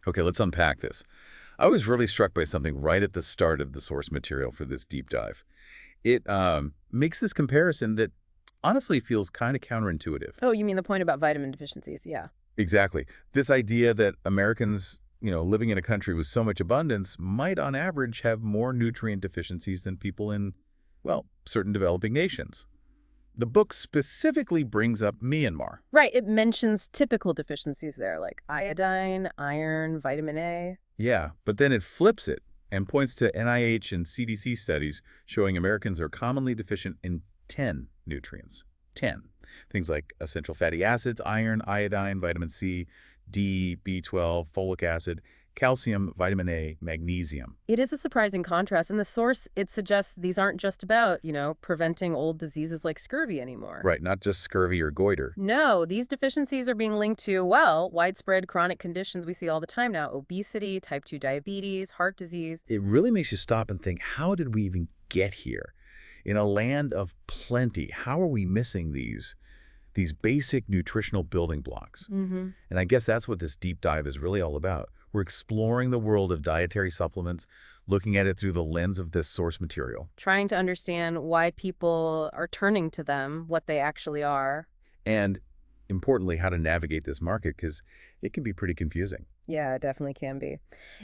Okay, let's unpack this. I was really struck by something right at the start of the source material for this deep dive. It makes this comparison that honestly feels kind of counterintuitive. Oh, you mean the point about vitamin deficiencies? Yeah. Exactly. This idea that Americans, living in a country with so much abundance might on average have more nutrient deficiencies than people in, well, certain developing nations. The book specifically brings up Myanmar. Right. It mentions typical deficiencies there, like iodine, iron, vitamin A. Yeah, but then it flips it and points to NIH and CDC studies showing Americans are commonly deficient in 10 nutrients. 10. Things like essential fatty acids, iron, iodine, vitamin C, D, B12, folic acid, calcium, vitamin A, magnesium. It is a surprising contrast. In the source, it suggests these aren't just about, preventing old diseases like scurvy anymore. Right, not just scurvy or goiter. No, these deficiencies are being linked to, well, widespread chronic conditions we see all the time now. Obesity, type 2 diabetes, heart disease. It really makes you stop and think, how did we even get here? In a land of plenty, how are we missing these basic nutritional building blocks? Mm-hmm. And I guess that's what this deep dive is really all about. We're exploring the world of dietary supplements, looking at it through the lens of this source material. Trying to understand why people are turning to them, what they actually are. And importantly, how to navigate this market, because it can be pretty confusing. Yeah, it definitely can be.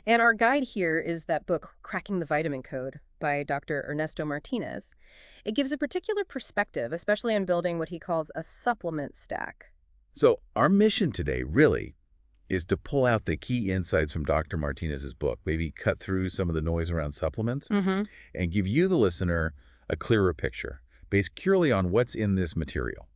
And our guide here is that book, Cracking the Vitamin Code by Dr. Ernesto Martinez. It gives a particular perspective, especially on building what he calls a supplement stack. So our mission today really is to pull out the key insights from Dr. Martinez's book, maybe cut through some of the noise around supplements, and give you, the listener, a clearer picture based purely on what's in this material.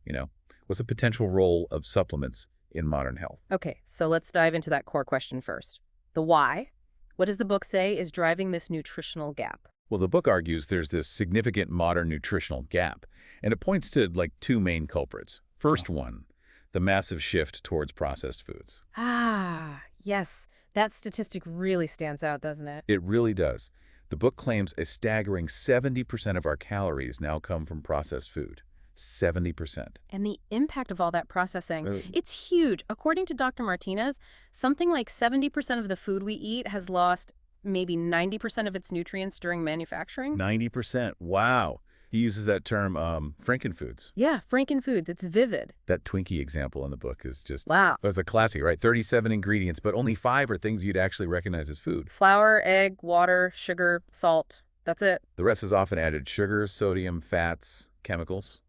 What's the potential role of supplements in modern health? Okay, so let's dive into that core question first. The why. What does the book say is driving this nutritional gap? Well, the book argues there's this significant modern nutritional gap, and it points to two main culprits. First one, the massive shift towards processed foods. Ah, yes. That statistic really stands out, doesn't it? It really does. The book claims a staggering 70% of our calories now come from processed food. 70%. And the impact of all that processing, Uh, it's huge. According to Dr. Martinez, something like 70% of the food we eat has lost maybe 90% of its nutrients during manufacturing. 90%. Wow. He uses that term, frankenfoods. Yeah, frankenfoods. It's vivid. That Twinkie example in the book is just, Wow. it's a classic, right? 37 ingredients, but only 5 are things you'd actually recognize as food. Flour, egg, water, sugar, salt. That's it. The rest is often added sugar, sodium, fats, chemicals,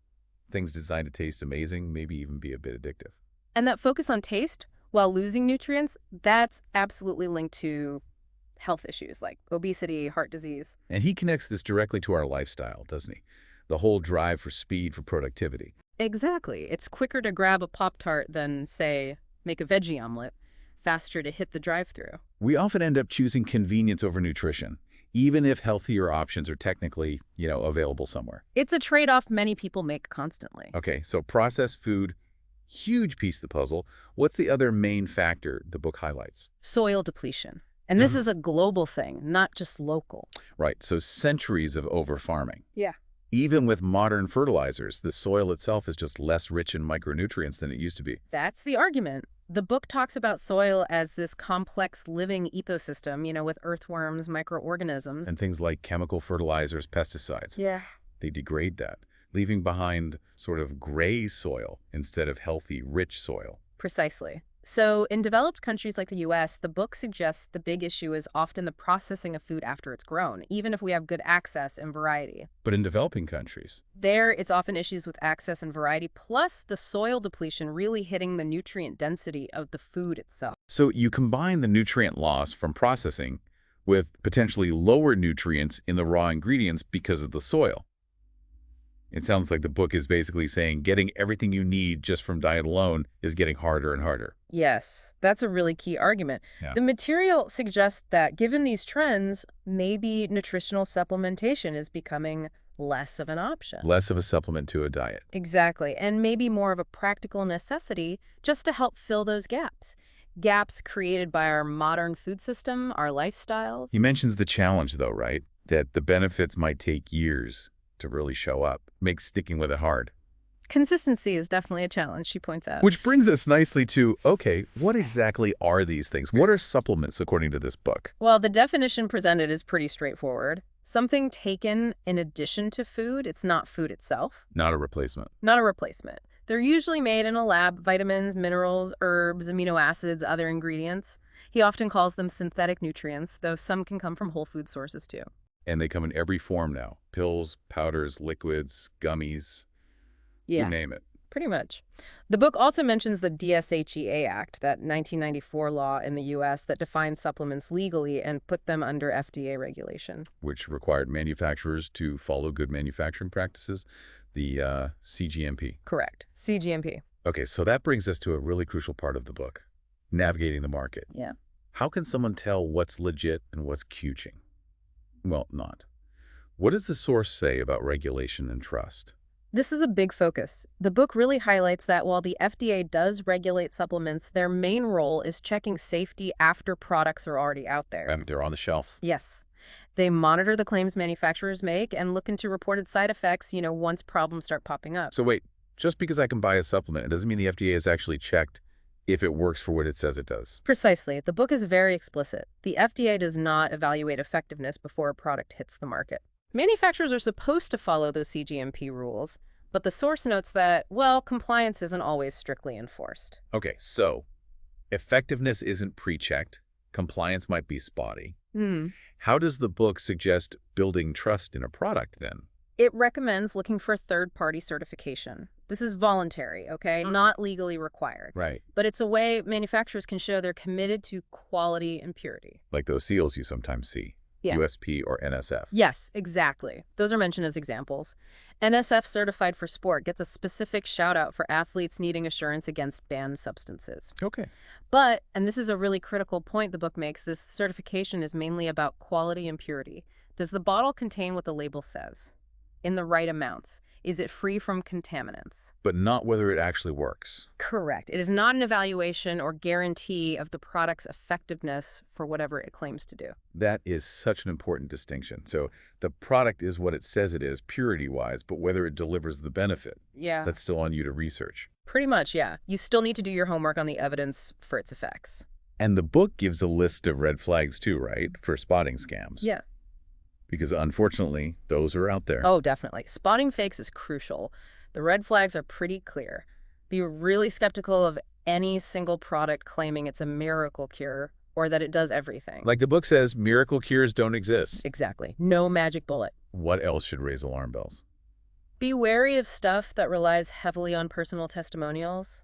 things designed to taste amazing, maybe even be a bit addictive. And that focus on taste while losing nutrients, that's absolutely linked to health issues like obesity, heart disease. And he connects this directly to our lifestyle, doesn't he? The whole drive for speed, for productivity. Exactly. It's quicker to grab a Pop-Tart than, say, make a veggie omelet. Faster to hit the drive-thru. We often end up choosing convenience over nutrition, even if healthier options are technically, available somewhere. It's a trade-off many people make constantly. Okay, so processed food, huge piece of the puzzle. What's the other main factor the book highlights? Soil depletion. And this is a global thing, not just local. Right, so centuries of over-farming. Yeah. Even with modern fertilizers, the soil itself is just less rich in micronutrients than it used to be. That's the argument. The book talks about soil as this complex living ecosystem, with earthworms, microorganisms. And things like chemical fertilizers, pesticides. Yeah. They degrade that, leaving behind sort of gray soil instead of healthy, rich soil. Precisely. So in developed countries like the U.S., the book suggests the big issue is often the processing of food after it's grown, even if we have good access and variety. But in developing countries, There, it's often issues with access and variety, plus the soil depletion really hitting the nutrient density of the food itself. so you combine the nutrient loss from processing with potentially lower nutrients in the raw ingredients because of the soil. It sounds like the book is basically saying getting everything you need just from diet alone is getting harder and harder. Yes, that's a really key argument. Yeah. The material suggests that given these trends, maybe nutritional supplementation is becoming less of an option. Less of a supplement to a diet. Exactly, and maybe more of a practical necessity just to help fill those gaps. Gaps created by our modern food system, our lifestyles. He mentions the challenge, though, right? That the benefits might take years to really show up. Makes sticking with it hard. Consistency is definitely a challenge, she points out. Which brings us nicely to, okay, what exactly are these things? What are supplements according to this book? Well, the definition presented is pretty straightforward. Something taken in addition to food. It's not food itself. Not a replacement. Not a replacement. They're usually made in a lab, vitamins, minerals, herbs, amino acids, other ingredients. He often calls them synthetic nutrients, though some can come from whole food sources too. And they come in every form now. Pills, powders, liquids, gummies. Yeah. You name it. Pretty much. The book also mentions the DSHEA Act, that 1994 law in the U.S. that defines supplements legally and put them under FDA regulation. Which required manufacturers to follow good manufacturing practices, the CGMP. Correct. CGMP. Okay, so that brings us to a really crucial part of the book, navigating the market. Yeah. How can someone tell what's legit and what's cuching? Well, not. What does the source say about regulation and trust? This is a big focus. The book really highlights that while the FDA does regulate supplements, their main role is checking safety after products are already out there. And they're on the shelf. Yes. They monitor the claims manufacturers make and look into reported side effects, once problems start popping up. So wait, just because I can buy a supplement, it doesn't mean the FDA has actually checked if it works for what it says it does. Precisely. The book is very explicit. The FDA does not evaluate effectiveness before a product hits the market. Manufacturers are supposed to follow those CGMP rules, but the source notes that, compliance isn't always strictly enforced. Okay, so effectiveness isn't pre-checked. Compliance might be spotty. How does the book suggest building trust in a product then? It recommends looking for third-party certification. This is voluntary, okay? Not legally required. Right. But it's a way manufacturers can show they're committed to quality and purity. Like those seals you sometimes see. Yeah. USP or NSF. Yes, exactly. Those are mentioned as examples. NSF Certified for Sport gets a specific shout-out for athletes needing assurance against banned substances. Okay. But, and this is a really critical point the book makes, this certification is mainly about quality and purity. Does the bottle contain what the label says? In the right amounts? Is it free from contaminants? But not whether it actually works. Correct. It is not an evaluation or guarantee of the product's effectiveness for whatever it claims to do. That is such an important distinction. So the product is what it says it is, purity-wise, but whether it delivers the benefit, Yeah. that's still on you to research. Pretty much, yeah. You still need to do your homework on the evidence for its effects. And the book gives a list of red flags too, right, for spotting scams? Yeah. Because unfortunately, those are out there. Oh, definitely. Spotting fakes is crucial. The red flags are pretty clear. Be really skeptical of any single product claiming it's a miracle cure or that it does everything. Like the book says, miracle cures don't exist. Exactly. No magic bullet. What else should raise alarm bells? Be wary of stuff that relies heavily on personal testimonials.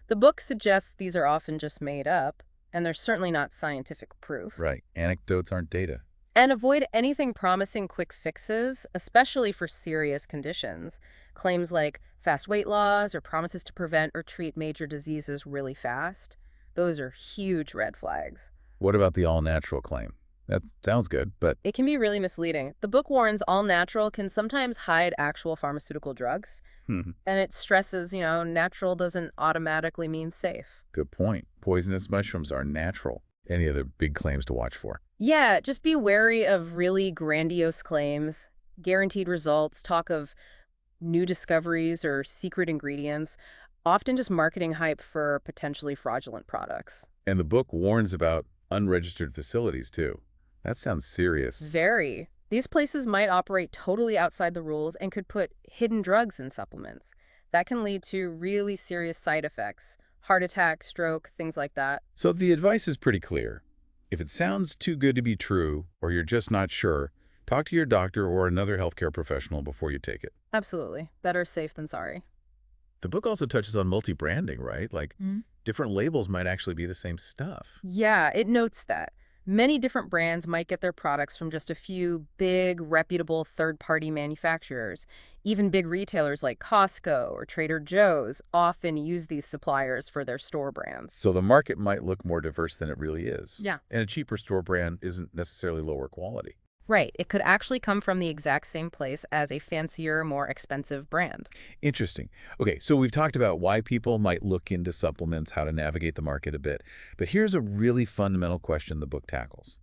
The book suggests these are often just made up, and they're certainly not scientific proof. Right. Anecdotes aren't data. And avoid anything promising quick fixes, especially for serious conditions. Claims like fast weight loss or promises to prevent or treat major diseases really fast. Those are huge red flags. What about the all-natural claim? That sounds good, but It can be really misleading. The book warns all natural can sometimes hide actual pharmaceutical drugs. And it stresses, natural doesn't automatically mean safe. good point. Poisonous mushrooms are natural. Any other big claims to watch for? Yeah, just be wary of really grandiose claims, guaranteed results, talk of new discoveries or secret ingredients, often just marketing hype for potentially fraudulent products. And the book warns about unregistered facilities, too. That sounds serious. Very. These places might operate totally outside the rules and could put hidden drugs in supplements. That can lead to really serious side effects, heart attack, stroke, things like that. So the advice is pretty clear. If it sounds too good to be true, or you're just not sure, talk to your doctor or another healthcare professional before you take it. Absolutely. Better safe than sorry. The book also touches on multi-branding, right? Like, different labels might actually be the same stuff. Yeah, it notes that. Many different brands might get their products from just a few big, reputable third-party manufacturers. Even big retailers like Costco or Trader Joe's often use these suppliers for their store brands. So the market might look more diverse than it really is. Yeah. And a cheaper store brand isn't necessarily lower quality. Right. It could actually come from the exact same place as a fancier, more expensive brand. Interesting. Okay, so we've talked about why people might look into supplements, how to navigate the market a bit. But here's a really fundamental question the book tackles.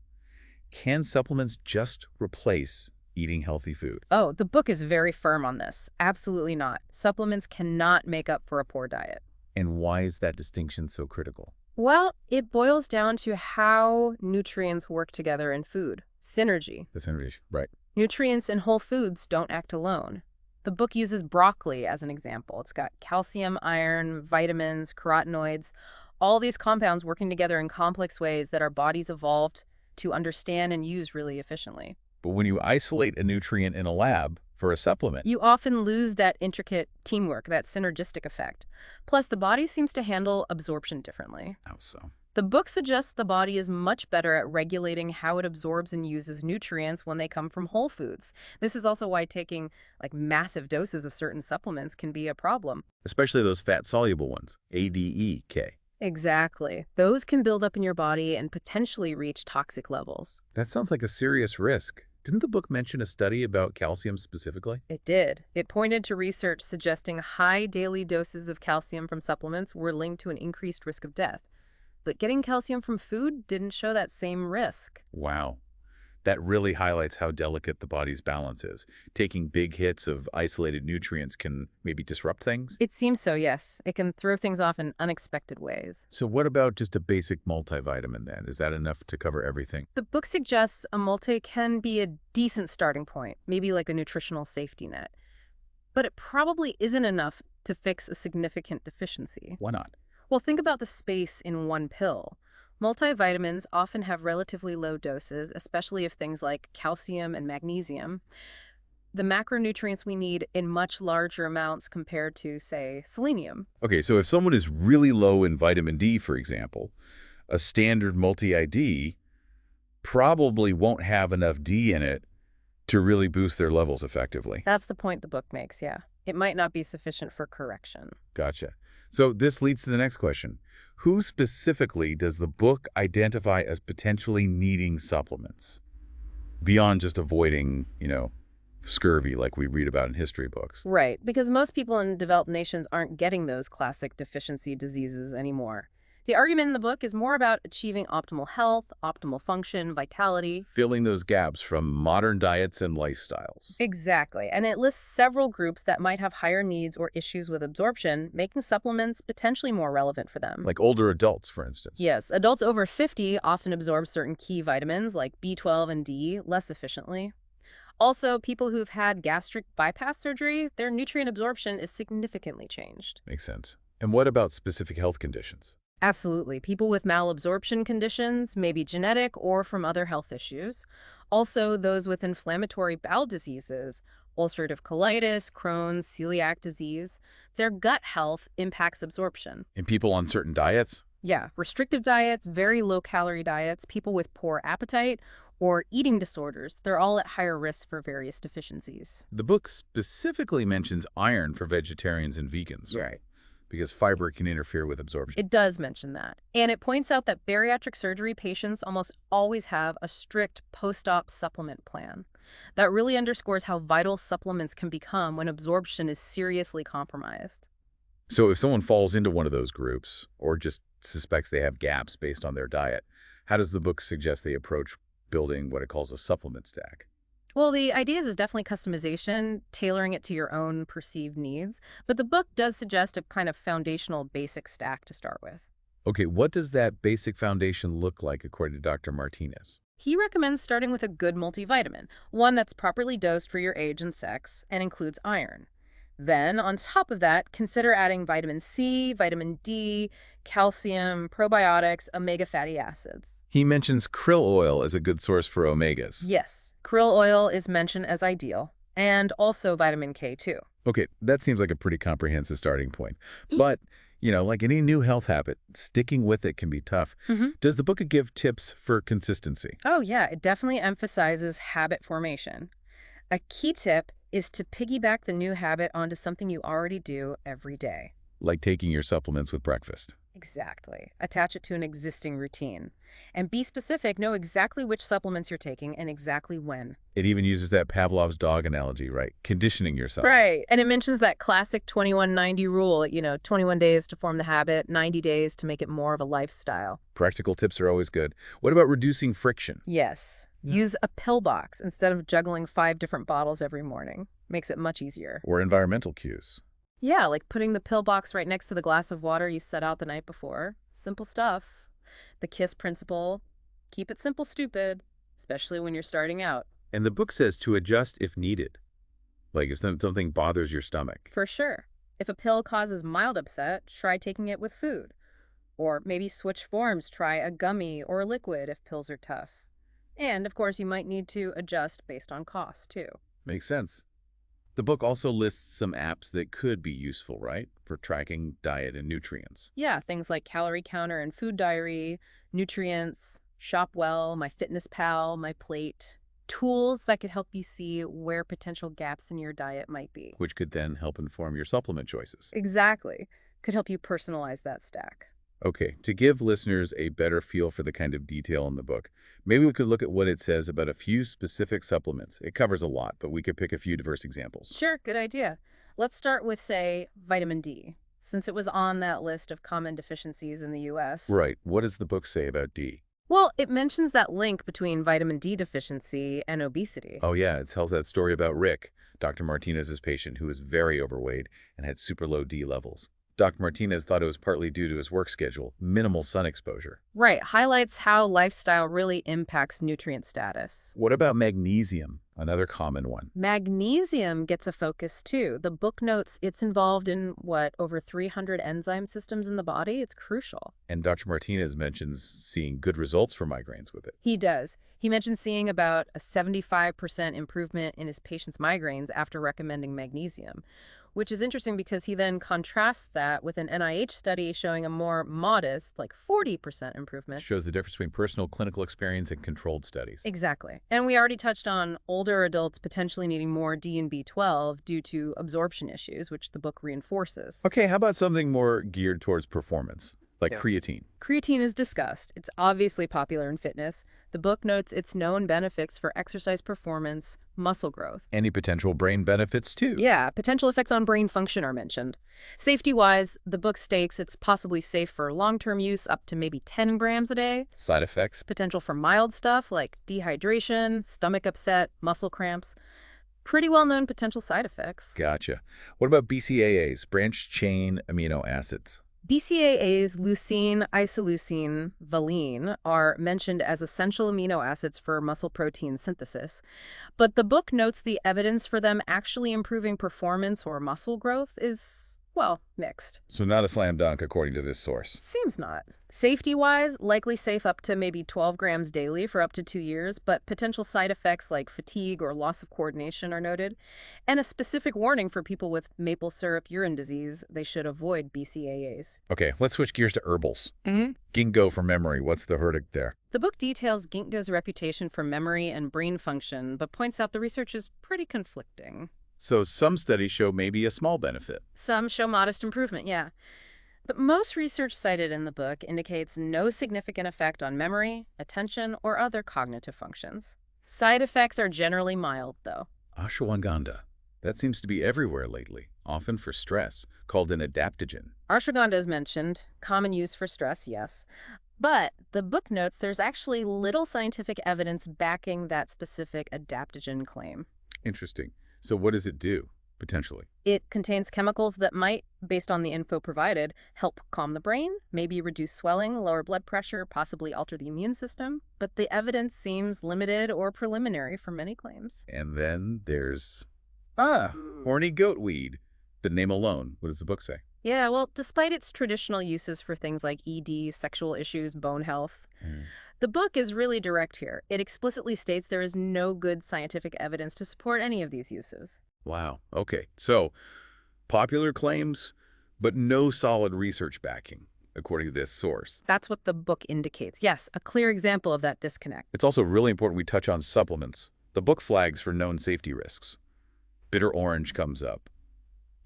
Can supplements just replace eating healthy food. Oh, the book is very firm on this. Absolutely not. Supplements cannot make up for a poor diet. And why is that distinction so critical? Well, it boils down to how nutrients work together in food. Synergy. The synergy, right. Nutrients in whole foods don't act alone. The book uses broccoli as an example. It's got calcium, iron, vitamins, carotenoids, all these compounds working together in complex ways that our bodies evolved to understand and use really efficiently. But when you isolate a nutrient in a lab for a supplement, You often lose that intricate teamwork, that synergistic effect. Plus, the body seems to handle absorption differently. how so? The book suggests the body is much better at regulating how it absorbs and uses nutrients when they come from whole foods. This is also why taking massive doses of certain supplements can be a problem. Especially those fat-soluble ones, ADEK. Exactly. Those can build up in your body and potentially reach toxic levels. That sounds like a serious risk. Didn't the book mention a study about calcium specifically? It did. It pointed to research suggesting high daily doses of calcium from supplements were linked to an increased risk of death. But getting calcium from food didn't show that same risk. Wow. That really highlights how delicate the body's balance is. Taking big hits of isolated nutrients can maybe disrupt things? It seems so, yes. It can throw things off in unexpected ways. So what about just a basic multivitamin then? Is that enough to cover everything? The book suggests a multi can be a decent starting point, maybe like a nutritional safety net. But it probably isn't enough to fix a significant deficiency. Why not? Well, think about the space in one pill. Multivitamins often have relatively low doses, especially of things like calcium and magnesium, the macronutrients we need in much larger amounts compared to, say, selenium. Okay, so if someone is really low in vitamin D, for example, a standard multi-ID probably won't have enough D in it to really boost their levels effectively. That's the point the book makes, yeah. It might not be sufficient for correction. Gotcha. So this leads to the next question. Who specifically does the book identify as potentially needing supplements? Beyond just avoiding, scurvy like we read about in history books. Right, because most people in developed nations aren't getting those classic deficiency diseases anymore. The argument in the book is more about achieving optimal health, optimal function, vitality. Filling those gaps from modern diets and lifestyles. Exactly, and it lists several groups that might have higher needs or issues with absorption, making supplements potentially more relevant for them. Like older adults, for instance. Yes, adults over 50 often absorb certain key vitamins like B12 and D less efficiently. Also, people who've had gastric bypass surgery, their nutrient absorption is significantly changed. Makes sense. And what about specific health conditions? Absolutely. People with malabsorption conditions, maybe genetic or from other health issues. Also, those with inflammatory bowel diseases, ulcerative colitis, Crohn's, celiac disease, their gut health impacts absorption. In people on certain diets? Yeah, restrictive diets, very low-calorie diets, people with poor appetite, or eating disorders, they're all at higher risk for various deficiencies. The book specifically mentions iron for vegetarians and vegans. Right. Because fiber can interfere with absorption. It does mention that. And it points out that bariatric surgery patients almost always have a strict post-op supplement plan. That really underscores how vital supplements can become when absorption is seriously compromised. So if someone falls into one of those groups, or just suspects they have gaps based on their diet, how does the book suggest they approach building what it calls a supplement stack? Well, the idea is definitely customization, tailoring it to your own perceived needs, but the book does suggest a kind of foundational basic stack to start with. Okay, what does that basic foundation look like according to Dr. Martinez? He recommends starting with a good multivitamin, one that's properly dosed for your age and sex and includes iron. Then, on top of that, consider adding vitamin C, vitamin D, calcium, probiotics, omega fatty acids. He mentions krill oil as a good source for omegas. Yes, krill oil is mentioned as ideal, and also vitamin K too. Okay, that seems like a pretty comprehensive starting point. But, like any new health habit, sticking with it can be tough. Does the book give tips for consistency? Oh yeah, it definitely emphasizes habit formation. A key tip is to piggyback the new habit onto something you already do every day. Like taking your supplements with breakfast. Exactly. Attach it to an existing routine. And be specific, know exactly which supplements you're taking and exactly when. It even uses that Pavlov's dog analogy, right? Conditioning yourself. Right. And it mentions that classic 21-90 rule, 21 days to form the habit, 90 days to make it more of a lifestyle. Practical tips are always good. What about reducing friction? Yes. Yeah. Use a pill box instead of juggling 5 different bottles every morning. Makes it much easier. Or environmental cues. Yeah, like putting the pill box right next to the glass of water you set out the night before. Simple stuff. The KISS principle. Keep it simple, stupid, especially when you're starting out. And the book says to adjust if needed. Like if something bothers your stomach. For sure. If a pill causes mild upset, try taking it with food. Or maybe switch forms, try a gummy or a liquid if pills are tough. And, of course, you might need to adjust based on cost, too. Makes sense. The book also lists some apps that could be useful, right? For tracking diet and nutrients. Yeah, things like Calorie Counter and Food Diary, Nutrients, ShopWell, MyFitnessPal, MyPlate. Tools that could help you see where potential gaps in your diet might be. Which could then help inform your supplement choices. Exactly. Could help you personalize that stack. Okay, to give listeners a better feel for the kind of detail in the book, maybe we could look at what it says about a few specific supplements. It covers a lot, but we could pick a few diverse examples. Sure, good idea. Let's start with, say, vitamin D, since it was on that list of common deficiencies in the U.S. Right. What does the book say about D? Well, it mentions that link between vitamin D deficiency and obesity. Oh, yeah, it tells that story about Rick, Dr. Martinez's patient who was very overweight and had super low D levels. Dr. Martinez thought it was partly due to his work schedule, minimal sun exposure. Right, highlights how lifestyle really impacts nutrient status. What about magnesium, another common one? Magnesium gets a focus too. The book notes it's involved in, over 300 enzyme systems in the body. It's crucial. And Dr. Martinez mentions seeing good results for migraines with it. He does. He mentions seeing about a 75% improvement in his patient's migraines after recommending magnesium, which is interesting because he then contrasts that with an NIH study showing a more modest, 40% improvement. Shows the difference between personal clinical experience and controlled studies. Exactly. And we already touched on older adults potentially needing more D and B12 due to absorption issues, which the book reinforces. Okay, how about something more geared towards performance, like creatine? Creatine is discussed. It's obviously popular in fitness. The book notes its known benefits for exercise performance, muscle growth. Any potential brain benefits, too? Yeah, potential effects on brain function are mentioned. Safety-wise, the book states it's possibly safe for long-term use up to maybe 10 grams a day. Side effects? Potential for mild stuff like dehydration, stomach upset, muscle cramps. Pretty well-known potential side effects. Gotcha. What about BCAAs, branched-chain amino acids? BCAAs, leucine, isoleucine, valine, are mentioned as essential amino acids for muscle protein synthesis, but the book notes the evidence for them actually improving performance or muscle growth is, mixed. So not a slam dunk, according to this source. Seems not. Safety-wise, likely safe up to maybe 12 grams daily for up to 2 years, but potential side effects like fatigue or loss of coordination are noted. And a specific warning for people with maple syrup urine disease, they should avoid BCAAs. Okay, let's switch gears to herbals. Ginkgo for memory, what's the verdict there? The book details ginkgo's reputation for memory and brain function, but points out the research is pretty conflicting. So some studies show maybe a small benefit. Some show modest improvement, yeah. But most research cited in the book indicates no significant effect on memory, attention, or other cognitive functions. Side effects are generally mild, though. Ashwagandha. That seems to be everywhere lately, often for stress, called an adaptogen. Ashwagandha is mentioned, common use for stress, yes. But the book notes there's actually little scientific evidence backing that specific adaptogen claim. Interesting. So what does it do, potentially? It contains chemicals that might, based on the info provided, help calm the brain, maybe reduce swelling, lower blood pressure, possibly alter the immune system. But the evidence seems limited or preliminary for many claims. And then there's, horny goat weed. The name alone, what does the book say? Yeah, well, despite its traditional uses for things like ED, sexual issues, bone health, the book is really direct here. It explicitly states there is no good scientific evidence to support any of these uses. Wow. Okay. So, popular claims, but no solid research backing, according to this source. That's what the book indicates. Yes, a clear example of that disconnect. It's also really important we touch on supplements. The book flags for known safety risks. Bitter orange comes up,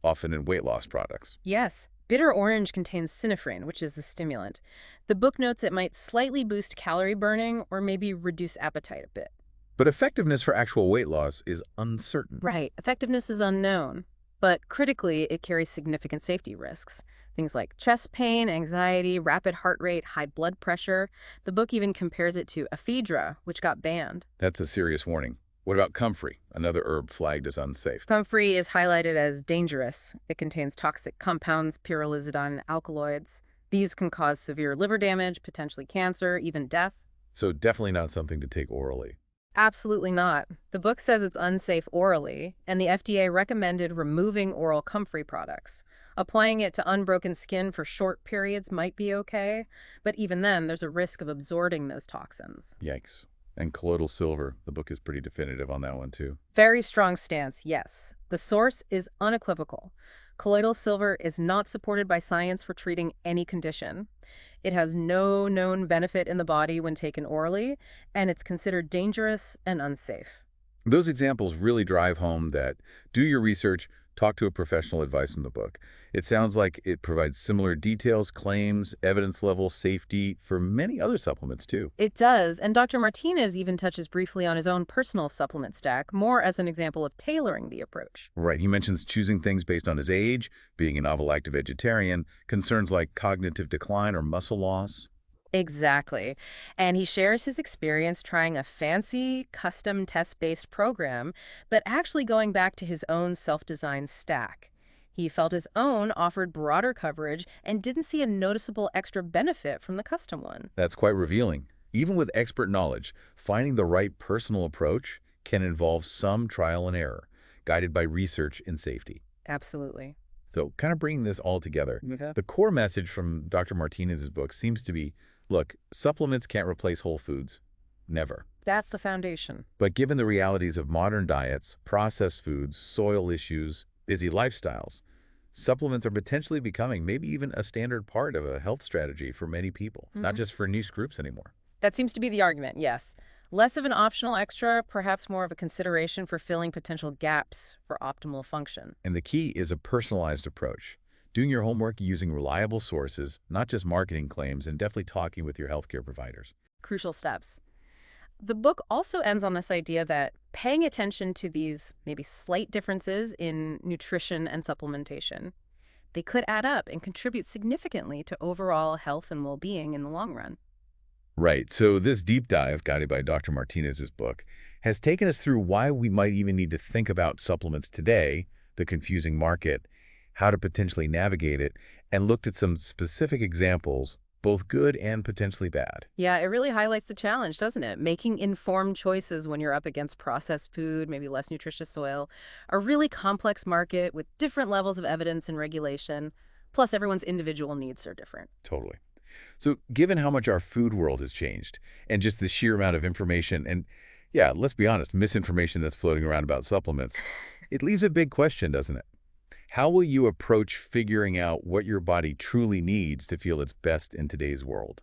often in weight loss products. Yes, Bitter orange contains synephrine, which is a stimulant. The book notes it might slightly boost calorie burning or maybe reduce appetite a bit. But effectiveness for actual weight loss is uncertain. Right. Effectiveness is unknown, but critically, it carries significant safety risks. Things like chest pain, anxiety, rapid heart rate, high blood pressure. The book even compares it to ephedra, which got banned. That's a serious warning. What about comfrey, another herb flagged as unsafe? Comfrey is highlighted as dangerous. It contains toxic compounds, pyrrolizidine, alkaloids. These can cause severe liver damage, potentially cancer, even death. So definitely not something to take orally. Absolutely not. The book says it's unsafe orally, and the FDA recommended removing oral comfrey products. Applying it to unbroken skin for short periods might be okay, but even then, there's a risk of absorbing those toxins. Yikes. And colloidal silver, the book is pretty definitive on that one too. Very strong stance, yes. The source is unequivocal. Colloidal silver is not supported by science for treating any condition. It has no known benefit in the body when taken orally, and it's considered dangerous and unsafe. Those examples really drive home that do your research, talk to a professional advice from the book. It sounds like it provides similar details, claims, evidence level, safety for many other supplements too. It does, and Dr. Martinez even touches briefly on his own personal supplement stack, more as an example of tailoring the approach. Right, he mentions choosing things based on his age, being an ovo-lacto vegetarian, concerns like cognitive decline or muscle loss. Exactly. And he shares his experience trying a fancy, custom test-based program, but actually going back to his own self-designed stack. He felt his own offered broader coverage and didn't see a noticeable extra benefit from the custom one. That's quite revealing. Even with expert knowledge, finding the right personal approach can involve some trial and error, guided by research and safety. Absolutely. So kind of bringing this all together, Okay. the core message from Dr. Martinez's book seems to be, look, supplements can't replace whole foods. Never. That's the foundation. But given the realities of modern diets, processed foods, soil issues, busy lifestyles, supplements are potentially becoming maybe even a standard part of a health strategy for many people, not just for niche groups anymore. That seems to be the argument, yes. Less of an optional extra, perhaps more of a consideration for filling potential gaps for optimal function. And the key is a personalized approach. Doing your homework using reliable sources, not just marketing claims, and definitely talking with your healthcare providers. Crucial steps. The book also ends on this idea that paying attention to these maybe slight differences in nutrition and supplementation, they could add up and contribute significantly to overall health and well-being in the long run. Right, so this deep dive, guided by Dr. Martinez's book, has taken us through why we might even need to think about supplements today, the confusing market, how to potentially navigate it, and looked at some specific examples, both good and potentially bad. Yeah, it really highlights the challenge, doesn't it? Making informed choices when you're up against processed food, maybe less nutritious soil, a really complex market with different levels of evidence and regulation, plus everyone's individual needs are different. Totally. So given how much our food world has changed, and just the sheer amount of information, and yeah, let's be honest, misinformation that's floating around about supplements, it leaves a big question, doesn't it? How will you approach figuring out what your body truly needs to feel its best in today's world?